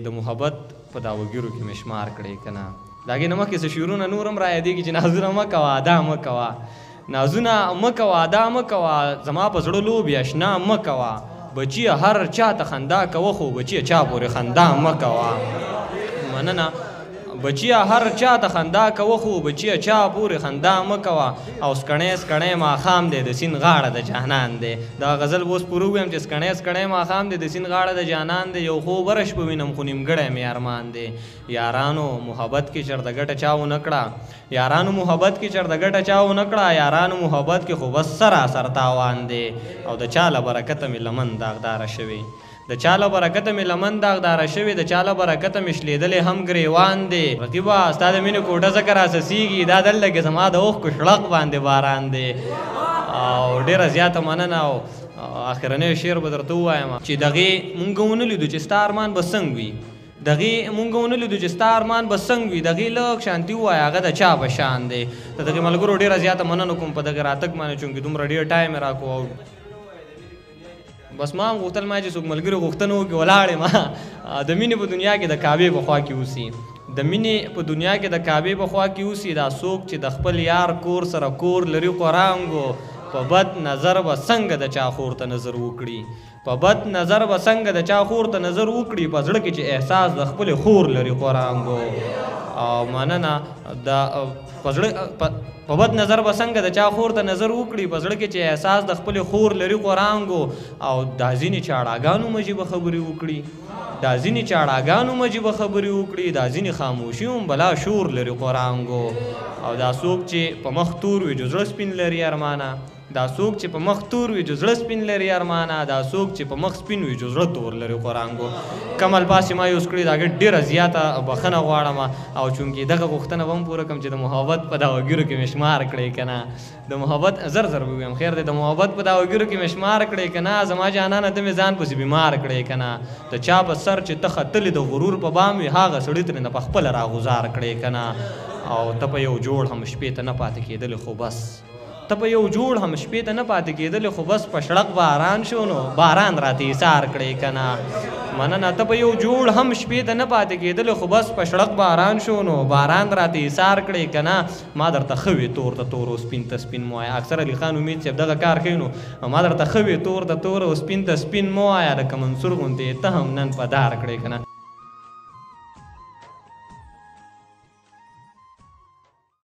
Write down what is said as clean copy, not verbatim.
د محبت په دعوګیرو کې مشمار کړی که نه د هغې نه مخکې څه شعرونه نور هم رایادېږي چې نازونه مه کوه ادا مه کوه نازونه مه کوه ادا مه کوه زما په زړه لوبې اشنا مه کوه بچیه هر چا ته خندا کوه خو بچیه چا پورې خندا مه کوه مننه بچیه هر چا ته خندا کوه خو بچیه چا پورې خندا مه کوه او سکڼی سکڼی ماښام دی د سیند غاړه د جانان دی دا غزل به اوس پوره ووایم چې سکڼی سکڼی ماښام دی د سیند غاړه د جانان دی یو خوبه رش به وینم خو نیمګړی مې ارمان دی یارانو محبت کې چېرته ګټه چا ونه کړه یارانو محبت کې چېرته ګټه چا ونه کړه یارانو محبت کې خو بس سراسر تاوان دی او د چا له برکته مې لمن داغداره شوې د چا له برکته مې لمن داغداره شوې د چا له برکته مې شلېدلې هم ګریوان دی رقیبه ستا د مینې کوټه ځکه راسسېږي دا دلته کې زما د اوښکو شړق باندې باران دی او ډېره زیاته مننه او اخرنی شعر به درته ووایم چې دغې مونږ ونه لیدو چې ستا ارمان به څنګه وي دغې مونږ ونه لیدو چې ستا ارمان به څنګه وي دغې لږ شانتي ووایه هغه د چا په شان دی د دغې ملګرو ډېره زیاته مننه کوم په دغې راتګ باندې چونکې دومره ډېر ټایم یې راکړو او بس ما هم غوښتل ما چې څوک ملګري غوښتنه وکړي ولاړ یم د مینې په دنیا کې د کعبې په خوا کې اوسي د مینې په دنیا کې د کعبې په خوا کې اوسي دا څوک چې د خپل یار کور سره کور لري قرانګو په بد نظر به څنګه د چا خور ته نظر وکړي په بد نظر به څنګه د چا خور ته نظر وکړي په زړه کې چې احساس د خپلې خور لري قرانګو او مننه د په بد نظر به څنګه د چا خور ته نظر وکړي په زړه کې چې احساس د خپلې خور لري قرانګو او دا ځینې چاړاګانو مجیبه خبرې وکړي دا ځینې چاړاګانو مجیبه خبرې وکړي دا ځینې خاموشي هم بلا شور لري قرانګو او دا څوک چې په مخ تور وي جو زړه سپین لري ارمانه دا څوک چې په مخ تور وي جو زړه سپین لري ارمانه دا څوک چې په مخ سپین وي جو زړه تور لري قرانګو کم الفاظ چې ما یوز کړي د هغې ډېره زیاته بخښنه غواړم او چونکې دغه غوښتنه به هم پوره کړم چې د محبت په دعوګیرو کې مې شمار کړی که نه د محبت زر زر به ووایم خیر دی د محبت په دعوګیرو کې مې شمار کړی که نه زما جانانه ته مې ځان پسې بیمار کړی که نه د چا په سر چې ته ختلې د غرور په بام وي هغه سړي ترېنه په خپله راغوزار کړی که نه او ته په یو جوړ هم شپې ته نه پاتې کېدلې خو بس ته په یو جوړ هم شپې ته نه پاتې کېدلې خو بس په شړق باران شو نو باران راته ایثار کړی که نه مننه ته په یو جوړ هم شپې ته نه پاتې کېدلې خو بس په شړق باران شو نو باران راته ایثار کړی که نه ما درته ښه وې تور ته تور او سپین ته سپین مو وایه اکثر علي خان امید صاحب دغه کار کوي نو ما درته ښه وې تور ته تور او سپین ته سپین مو وایه لکه منصور غوندې ته هم نن په دار کړی که نه